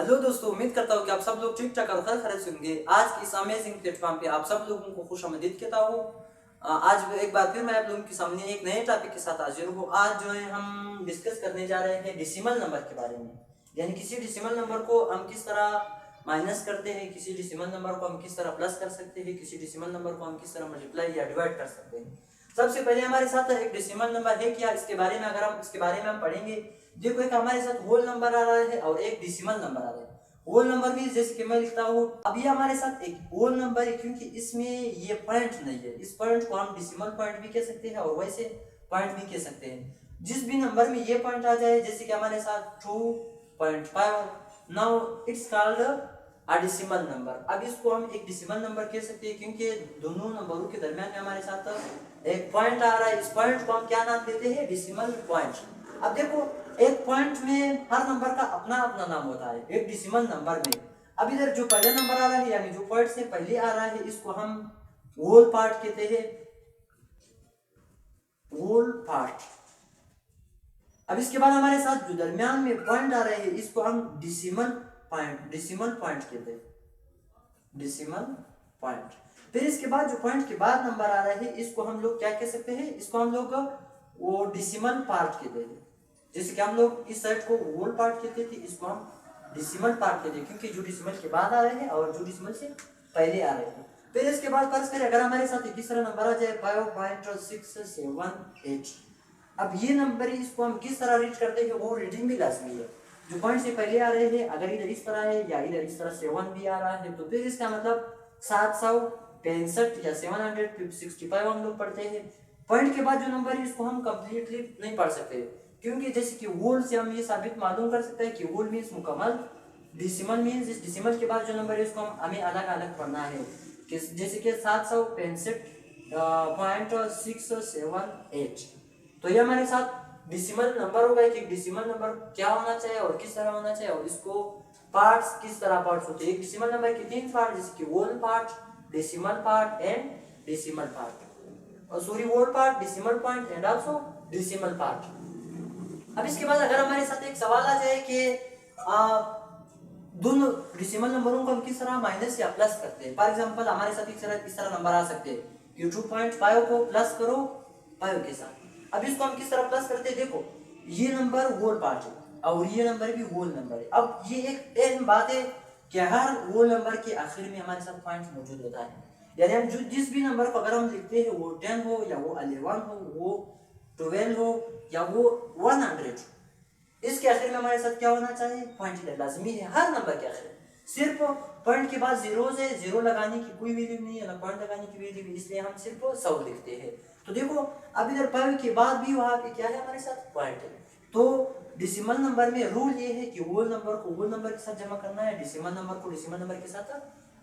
Hello दोस्तों, उम्मीद करता हूँ कि आप सब लोग ठीक ठाक और खैर से होंगे। आज की इस अमेजिंग प्लेटफॉर्म पे आप सब लोगों को खुशामदीद कहता हूँ। आज एक बार फिर मैं आप लोगों के सामने एक नए टॉपिक के साथ हाजिर हूँ। आज जो है हम डिस्कस करने जा रहे हैं डेसिमल नंबर के बारे में। यानी किसी डेसिमल नंबर को हम किस तरह माइनस करते हैं, किसी डेसिमल नंबर को हम किस तरह प्लस कर सकते हैं, किसी डेसिमल नंबर को हम किस तरह मल्टीप्लाई या डिवाइड कर सकते हैं। सबसे पहले हमारे साथ एक डेसिमल नंबर है क्या, इसके बारे में अगर हम इसके बारे में हम पढ़ेंगे। देखो, एक हमारे साथ होल नंबर आ रहा है और एक डेसिमल नंबर आ रहा है। होल नंबर भी जैसे कि मैं लिखता हूँ, अब ये हमारे साथ एक होल नंबर है क्योंकि इसमें ये पॉइंट नहीं है। इस पॉइंट को हम डेसिमल पॉइंट भी कह सकते हैं और वैसे पॉइंट भी कह सकते हैं। जिस भी नंबर में ये पॉइंट आ जाए, जैसे कि हमारे साथ 2.5, now it's called a decimal number. अब इसको हम एक डेसिमल नंबर कह सकते हैं क्योंकि दोनों नंबरों के दरमियान में हमारे साथ एक पॉइंट आ रहा है। इस पॉइंट को हम क्या नाम देते हैं, डेसिमल पॉइंट। अब देखो, एक पॉइंट में हर नंबर का अपना अपना नाम होता है एक डेसिमल नंबर में। अब इधर जो पहला नंबर आ रहा है, यानी जो पॉइंट से पहले आ रहा है, इसको हम होल पार्ट कहते हैं, होल पार्ट। अब इसके बाद हमारे साथ जो दरमियान में पॉइंट आ रहे हैं, इसको हम डेसिमल पॉइंट कहते हैं, डेसिमल पॉइंट। फिर इसके बाद जो पॉइंट के बाद नंबर आ रहा है, इसको हम लोग क्या कह सकते हैं, इसको हम लोग वो डेसिमल पार्ट कहते हैं। जैसे कि हम लोग इस साइड को होल पार्ट कहते थे, इसको हम डेसिमल पार्ट कहते हैं क्योंकि जो डेसिमल के बाद आ रहे हैं और जो डेसिमल से पहले आ रहे हैं। फिर इसके बाद फर्ज करें अगर हमारे साथ तीसरा नंबर आ जाए 5.678। अब ये नंबर इसको हम किस तरह रीड करते हैं, वो रीडिंग भी लाजमी है। जो पॉइंट से पहले आ रहे हैं, अगर इधर इस तरह है या इधर इस तरह 7 भी आ रहा है, तो फिर इसका मतलब 765 या 765 हम लोग पढ़ते हैं। पॉइंट के बाद जो नंबर है, इसको हम कंप्लीटली नहीं पढ़ सकते क्योंकि जैसे कि होल से हम ये साबित मालूम कर सकते हैं कि होल मीन्स मुकम्मल, डेसिमल मीन्स इस डेसिमल के बाद जो नंबर है उसको हमें अलग अलग पढ़ना है। जैसे कि 765.678। तो ये हमारे साथ डेसिमल नंबर होगा कि डेसिमल नंबर क्या होना चाहिए और किस तरह होना चाहिए, और इसको पार्ट्स किस तरह पार्ट्स होते हैं। एक डेसिमल नंबर के 3 पार्ट, जैसे कि whole part, decimal part and decimal part, और sorry whole part, decimal point and also decimal part. अब इसके बाद अगर हमारे साथ एक सवाल आ जाए कि दोनों डेसिमल नंबरों को हम किस तरह माइनस या प्लस करते हैं। फॉर एग्जांपल हमारे साथ इस तरह नंबर आ सकते हैं कि 2.5 को प्लस करो 5 के साथ। अब इसको हम किस तरह प्लस करते हैं, देखो ये नंबर होल पार्ट है और ये नंबर भी होल नंबर है। अब ये एक अहम बात है कि हर होल नंबर के आखिर में हमारे साथ पॉइंट मौजूद होता है। यानी हम जिस भी नंबर को अगर हम लिखते हैं, वो 10 हो या वो 11 हो, वो 12 हो या वो 100, इसके आखिर में हमारे साथ क्या होना चाहिए, पॉइंट लाजमी है हर नंबर के आखिर। सिर्फ पॉइंट के बाद जीरो से जीरो लगाने की कोई वैल्यू नहीं है, ना पॉइंट लगाने की वैल्यू भी, इसलिए हम सिर्फ 100 लिखते हैं। तो देखो, अब इधर पॉइंट के बाद भी वहां पे क्या है, हमारे साथ पॉइंट है। तो डेसिमल नंबर में रूल ये है कि होल नंबर को होल नंबर के साथ जमा करना है, डेसिमल नंबर को डेसिमल नंबर के साथ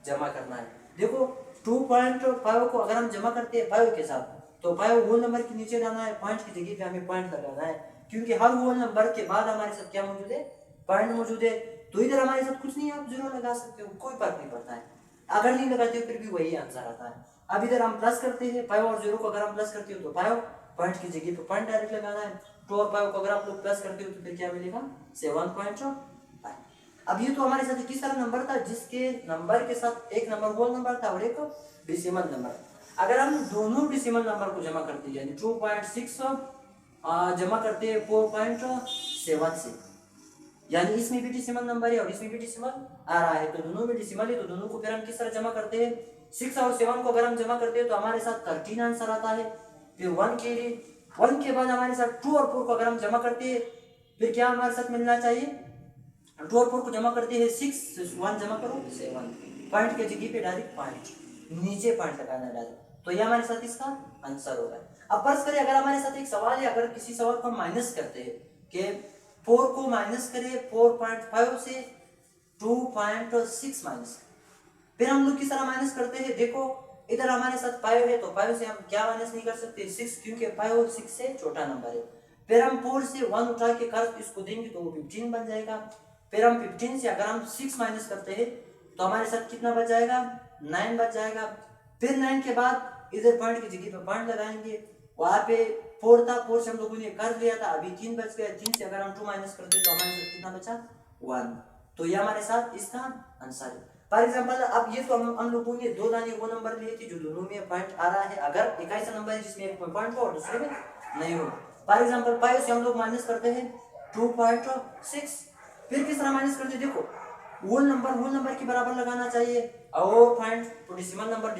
जमा करना है। देखो 2.5 को अगर हम जमा करते हैं 5 के साथ, तो 5 होल नंबर के नीचे जाना है, पॉइंट की जगह पे हमें पॉइंट लगाना है क्योंकि हर होल नंबर के बाद हमारे साथ क्या मौजूद है, पॉइंट मौजूद है। तो इधर हमारे साथ कुछ नहीं है, आप जीरो लगा सकते हो, कोई फर्क नहीं पड़ता है। अगर नहीं लगाते हो फिर भी वही आंसर आता है। अब इधर हम प्लस करते हैं 5 और 0 को, अगर हम प्लस करते हो तो 5 पॉइंट की जगह पे पॉइंट डायरेक्ट लगाना है। 2 और 5 को अगर आप लोग प्लस करते हो तो फिर क्या मिलेगा, 7.5। अब ये तो हमारे साथ किस तरह नंबर था, जिसके नंबर के साथ एक नंबर होल नंबर था और एक डेसिमल नंबर। अगर हम दोनों डेसिमल नंबर को जमा करते हैं, यानी 2.6 जमा करते हैं 4.7 से, यानी इसमें भी डेसिमल नंबर है और इसमें भी डेसिमल आ रहा है, तो दोनों में डेसिमल है, तो दोनों को फिर हम किस तरह जमा करते हैं, 6 और 7 को अगर हम जमा करते हैं तो हमारे साथ 13 आंसर आता है। फिर 1 के लिए 1 के बाद हमारे साथ 2 और 4 को अगर हम जमा करते हैं, फिर क्या हमारे साथ मिलना चाहिए, 2 और 4 को जमा करते हैं 6, 1 जमा करो 7, पॉइंट के जगह पे डायरेक्ट पॉइंट, नीचे पॉइंट लगाना है डायरेक्ट, तो ये हमारे साथ इसका आंसर होगा। अब फर्ज करें अगर हमारे साथ एक सवाल है, अगर किसी सवाल को हम माइनस करते हैं कि 4 को माइनस करें 4.5 से 2.6 माइनस, फिर हम लोग किस तरह माइनस करते हैं, देखो इधर हमारे साथ 5 है तो 5 से हम क्या माइनस नहीं कर सकते, 6, क्योंकि 5 और 6 से छोटा नंबर है। फिर हम 4 से 1 उठा के कर इसको देंगे तो वो 15 बन जाएगा। फिर हम 15 से अगर हम 6 माइनस करते हैं तो हमारे साथ कितना बच जाएगा, 9 बच जाएगा। फिर 9 के बाद इधर पॉइंट की जगह पे पॉइंट लगाएंगे, वहां पे 4 था, 4 से हम लोगों ने कर लिया था, अभी 3 बच गया, 3 से अगर हम 2 माइनस करते तो हमारे साथ कितना बचा, 1। तो ये हमारे साथ इसका आंसर है। फॉर एग्जाम्पल अब ये तो हम लोगों ने दो दाने वो नंबर लिए थे जो दोनों में पॉइंट आ रहा है, अगर एक ऐसा नंबर है जिसमें एक में पॉइंट हो और दूसरे में नहीं हो। फॉर एग्जाम्पल 5 से हम लोग माइनस करते हैं 2.6, फिर किस तरह माइनस करते हैं, देखो होल नंबर के बराबर लगाना चाहिए और पॉइंट तो डिसिमल नंबर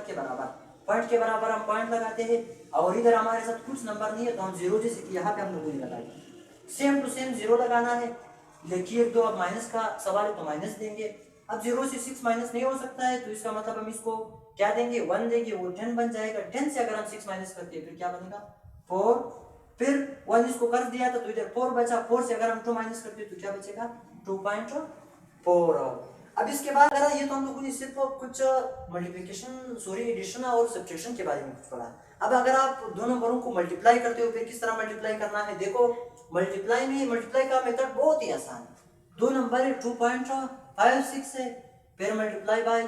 के बराबर, पॉइंट के बराबर हम पॉइंट लगाते हैं और इधर हमारे साथ कुछ नंबर नहीं है तो हम जीरो, जैसे कि यहाँ पे हम लोगों ने लगाया सेम टू सेम जीरो लगाना है। देखिए तो अब माइनस का सवाल है तो माइनस देंगे। अब 0 से 6 माइनस नहीं हो सकता है तो इसका मतलब हम इसको क्या देंगे 1 देंगे, वो 10 बन जाएगा। 10 से अगर हम 6 माइनस करते हैं फिर क्या बनेगा 4, फिर 1 इसको कर दिया था तो इधर 4 बचा, 4 से अगर हम 2 माइनस करते हैं तो क्या बचेगा 2.4। अब इसके बाद अगर ये तो हम लोगों ने सिर्फ कुछ एडिशन और सब्ट्रैक्शन के बारे में कुछ पढ़ा। अब अगर आप दो नंबरों को मल्टीप्लाई करते हो फिर किस तरह मल्टीप्लाई करना है, देखो मल्टीप्लाई का मेथड बहुत ही आसान है। दो नंबर 2.56 है, फिर मल्टीप्लाई बाय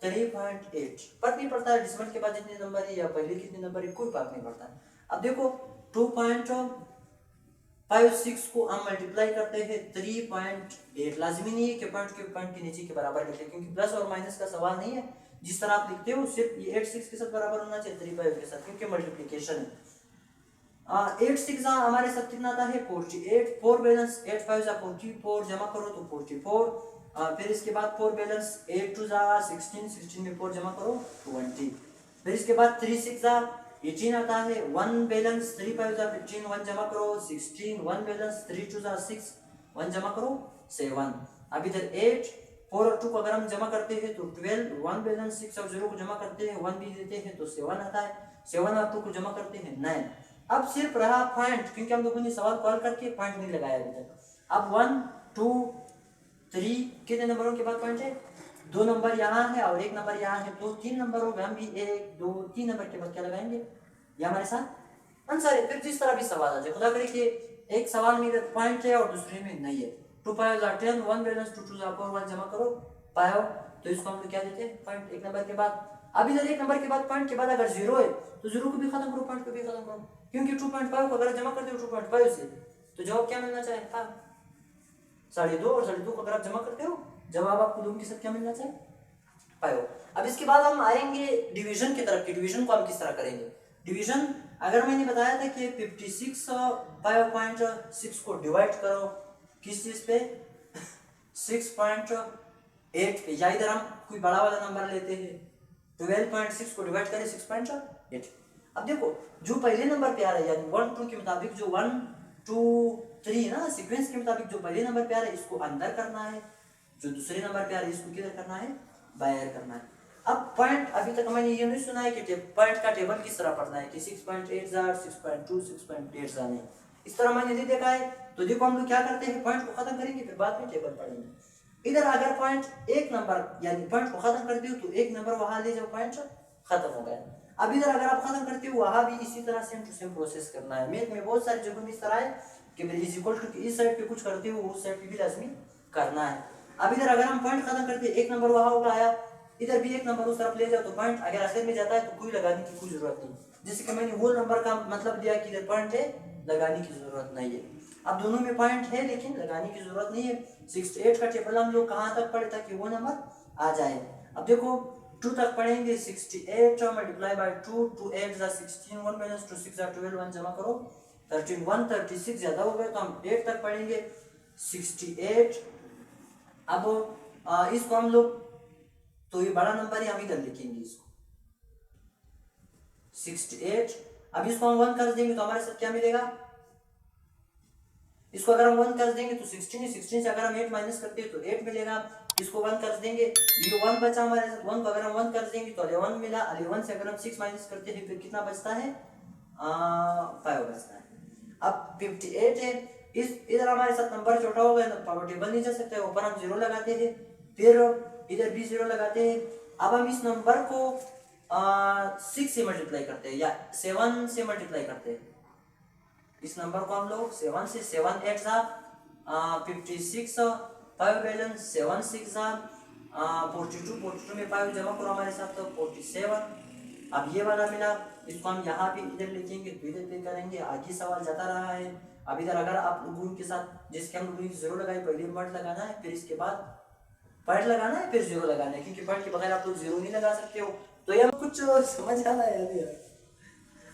3.8, फर्क नहीं पड़ता है डिसिमल के बाद जितने नंबर है या पहले कितने नंबर है, कोई फर्क नहीं पड़ता है। अब देखो 2.56 को हम मल्टीप्लाई करते हैं 3.8, लाजमी नहीं है कि पॉइंट के नीचे के बराबर लिखें क्योंकि प्लस और माइनस का सवाल नहीं है। जिस तरह आप लिखते हो सिर्फ ये 8 6 के साथ बराबर होना चाहिए 3 5 के साथ क्योंकि मल्टीप्लिकेशन है। 8 6 हमारे साथ कितना आता है 48, 4 बैलेंस 8 5 44, जमा करो तो 44, फिर इसके बाद 4 बैलेंस 8 2 16 में 4 जमा करो 20, फिर इसके बाद 3 6 18 आता है, 1 बैलेंस 3 5 15, 1 जमा करो 16, 1 बैलेंस 3 2 6, 1 जमा करो 7। अब इधर 8 4 और 2 को अगर हम जमा करते हैं तो 12, 1 बैलेंस 6 और 0 को जमा करते हैं 1 भी देते हैं तो 7 आता है, 7 और 2 को जमा करते हैं 9। अब सिर्फ रहा पॉइंट क्योंकि हम लोगों ने सवाल कॉल करके पॉइंट नहीं लगाया अभी तक। अब 1 2 3 कितने नंबरों के बाद पॉइंट है, 2 नंबर यहाँ है और 1 नंबर यहाँ है, तो 3 नंबर होगा, हम भी 1 2 3 नंबर के बाद क्या लगाएंगे, ये हमारे साथ आंसर है। फिर जिस तरह भी सवाल आ जाए, खुदा करे कि एक सवाल में इधर पॉइंट है और दूसरे में नहीं है, 2 5 10, 1 बैलेंस 2 2 4 1 जमा करो पाओ, तो इसको हम लोग क्या देते हैं पॉइंट एक नंबर के बाद। अब इधर एक नंबर के बाद पॉइंट के बाद अगर 0 है तो 0 को भी खत्म करो, पॉइंट को भी खत्म करो, क्योंकि 2.5 को अगर जमा करते हो 2.5 से तो जवाब क्या मिलना चाहिए 2.5, और 2.5 को अगर आप जमा करते हो जवाब आपको 2 के साथ क्या मिलना चाहिए पाओ। अब इसके बाद हम आएंगे डिवीजन की तरफ कि डिवीजन को हम किस तरह करेंगे। डिवीजन अगर मैंने बताया था कि 56 5.6 को डिवाइड करो किस चीज पे 6.8 पे, या इधर हम कोई बड़ा वाला नंबर लेते हैं 12.6 को डिवाइड करें 6.8। अब देखो जो पहले नंबर पे आ रहा है यानी 1 2 के मुताबिक जो 1 2 3 ना सीक्वेंस के मुताबिक जो पहले नंबर पे आ रहा है इसको अंदर करना है, जो दूसरे नंबर पे आ रहा है इसको किधर करना है बाहर करना है। अब पॉइंट अभी तक मैंने ये नहीं सुना है कि पॉइंट का टेबल किस तरह पढ़ना है कि 6.8 6.2 6.8 नहीं, इस तरह मैंने नहीं देखा है। तो देखो हम लोग क्या करते हैं पॉइंट को खत्म करेंगे फिर बाद में टेबल पढ़ेंगे। इधर अगर पॉइंट एक नंबर यानी पॉइंट को खत्म करते हो तो एक नंबर वहां ले जाओ, पॉइंट खत्म हो गया। अब इधर अगर आप खत्म करते हो वहां भी इसी तरह सेम टू सेम प्रोसेस करना है। मैथ में बहुत सारी जगहों में इस तरह है कि इज इक्वल टू इस साइड पे कुछ करते हो उस साइड पे भी लाजमी करना है। अब इधर अगर हम पॉइंट खत्म करते हैं एक नंबर वहां उठाया, इधर भी एक नंबर उस तरफ ले जाओ तो पॉइंट अगर आखिर में जाता है तो कोई लगाने की कोई जरूरत नहीं, जैसे कि मैंने होल नंबर का मतलब दिया कि इधर पॉइंट है लगाने की जरूरत नहीं है। अब दोनों में पॉइंट है लेकिन लगाने की जरूरत नहीं है। 68 का टेबल हम लोग कहाँ तक पढ़े ताकि वो नंबर आ जाए। अब देखो 2 तक पढ़ेंगे 68 मल्टीप्लाई बाय 2 2 8 16 1 माइनस 2 6 12 1 जमा करो 13 1 36 ज्यादा हो गए तो हम 8 तक पढ़ेंगे 68। अब इसको हम लोग तो ये बड़ा नंबर है हम इधर लिखेंगे इसको 68। अब इसको हम 1 कर देंगे तो हमारे साथ क्या मिलेगा, इसको अगर हम 1 कर देंगे तो 16 है, 16 से अगर हम 8 माइनस करते हैं तो 8 मिलेगा, इसको 1 कर देंगे ये 1 बचा हमारे साथ, 1 को अगर हम 1 कर देंगे तो 11 मिला, 11 से अगर हम 6 माइनस करते हैं फिर कितना बचता है 5 बचता है। अब 58 है, इस इधर हमारे साथ नंबर छोटा हो गया तो पावर टेबल नहीं जा सकता, ऊपर हम 0 लगाते हैं फिर इधर भी 0 लगाते हैं। अब हम इस नंबर को 6 से मल्टीप्लाई करते हैं या 7 से मल्टीप्लाई करते हैं, इस नंबर को हम लोग 7 से 7 8 56 5 बैलेंस 7 6 42 में 5 जमा करो हमारे साथ तो 47। अब ये वाला मिला, इसको हम यहाँ भी इधर लिखेंगे तो इधर पे करेंगे, आगे सवाल जाता रहा है। अब इधर अगर आप गुण के साथ जिसके हम लोग जीरो लगाए, पहले पॉइंट लगाना है, फिर इसके बाद पॉइंट लगाना है, फिर जीरो लगाना है, क्योंकि पॉइंट के बगैर आप लोग जीरो नहीं लगा सकते हो। तो ये कुछ समझ आ रहा है अभी।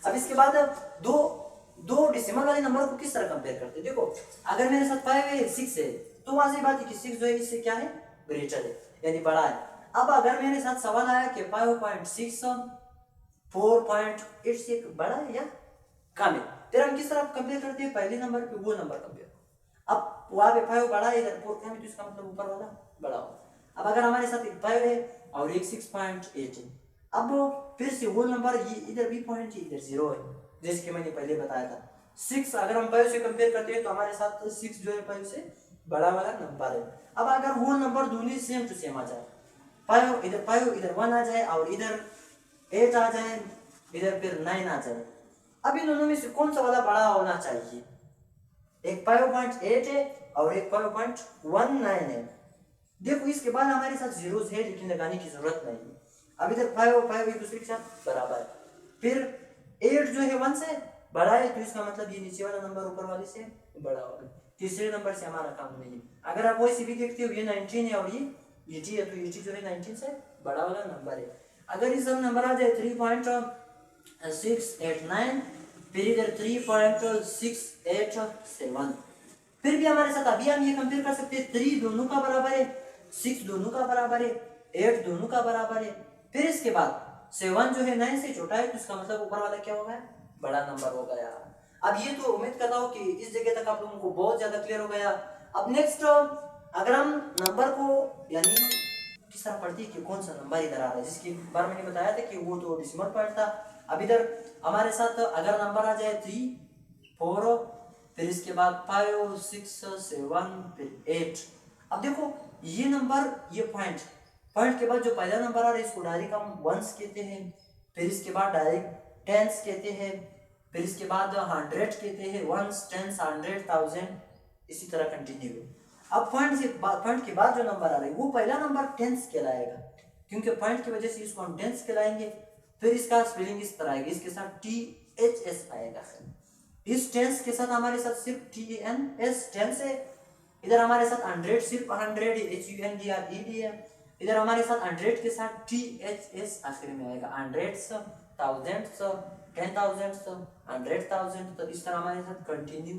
अब इसके बाद दो दो डेसिमल वाले नंबर को किस तरह कंपेयर करते हैं। देखो अगर मेरे साथ 5 है 6 है तो वाजी बात है कि 6 जो है इससे क्या है, ग्रेटर है यानी बड़ा है। अब अगर मेरे साथ सवाल आया कि 5.6 4.8 से बड़ा है या कम है, फिर हम किस तरह कंपेयर करते हैं, पहले नंबर पे वो नंबर कंपेयर। अब वहां पे 5 बड़ा है, इधर 4 कम है, तो इसका मतलब ऊपर वाला बड़ा होगा। अब अगर हमारे साथ एक 5 है और एक 6.8 है, अब फिर से वो नंबर इधर भी पॉइंट है, इधर 0 है, जैसे कि मैंने पहले बताया था। 6 अगर हम 5 से कंपेयर करते हैं तो हमारे साथ 6 जो है 5 से बड़ा वाला नंबर है। अब अगर वो नंबर दोनों सेम टू सेम आ जाए, 5 इधर 1 आ जाए और इधर 8 आ जाए, इधर फिर 9 आ जाए, अब इन दोनों में से कौन सा वाला बड़ा होना चाहिए। एक 5.8 है और एक 5.19 है। देखो इसके बाद हमारे साथ जीरोस है लेकिन लगाने की जरूरत नहीं है। अब इधर 5 और 5 एक दूसरे के साथ बराबर है, फिर 8 जो है 1 से बड़ा है, तो इसका मतलब ये नीचे वाला नंबर ऊपर वाले से बड़ा होगा। तीसरे नंबर से हमारा काम नहीं है। अगर आप वैसे भी देखते हो ये 19 है और ये 80 है, तो 80 जो है 19 से बड़ा वाला नंबर है। अगर इस नंबर आ जाए 3.689, फिर इधर 3.687, फिर भी हमारे साथ अभी हम ये कंपेयर कर सकते हैं, 3 दोनों का बराबर है, 6 दोनों का बराबर है, 8 दोनों का बराबर है। फिर इसके बाद 7 जो है 9 से छोटा है, तो इसका मतलब ऊपर वाला क्या होगा, बड़ा नंबर हो गया। अब ये तो उम्मीद करता हूँ कि इस जगह तक आप लोगों को बहुत ज्यादा क्लियर हो गया। अब नेक्स्ट अगर हम नंबर को यानी किस तरह पढ़ती है कि कौन सा नंबर इधर आ रहा है, जिसके बारे में मैंने बताया था कि वो तो डेसिमल पॉइंट था। अब इधर हमारे साथ अगर नंबर आ जाए 3 4, फिर इसके बाद 5 6 7 फिर 8। अब देखो ये नंबर ये पॉइंट के बाद जो पहला नंबर आ रहा है इसको डायरेक्ट हम वंस कहते हैं, फिर इसके बाद डायरेक्ट टेंस कहते हैं, फिर इसके बाद 100 कहते हैं, वंस टेंस 100 1000 इसी तरह कंटिन्यू। अब पॉइंट के बाद जो नंबर आ रहा है वो पहला नंबर टेंस कहलाएगा, क्योंकि पॉइंट की वजह से इसको हम टेंस कहलाएंगे। फिर इसका स्पेलिंग इस तरह आएगा, इसके साथ THS आएगा। इस टेंस के साथ हमारे साथ सिर्फ TNS टेंस है, इधर हमारे साथ 100 सिर्फ 100 HUNDRED है, इधर हमारे साथ 100 के साथ THS आखिर में आएगा, 100s 1000s 10,000s 100,000। तो इस तरह हमारे साथ कंटिन्यू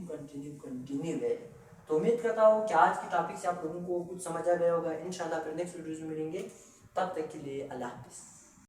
है। तो उम्मीद करता हूँ कि आज की टॉपिक से आप लोगों को कुछ समझ आ गया होगा। इंशाल्लाह फिर नेक्स्ट वीडियोज में मिलेंगे, तब तक के लिए अल्लाह हाफिज़।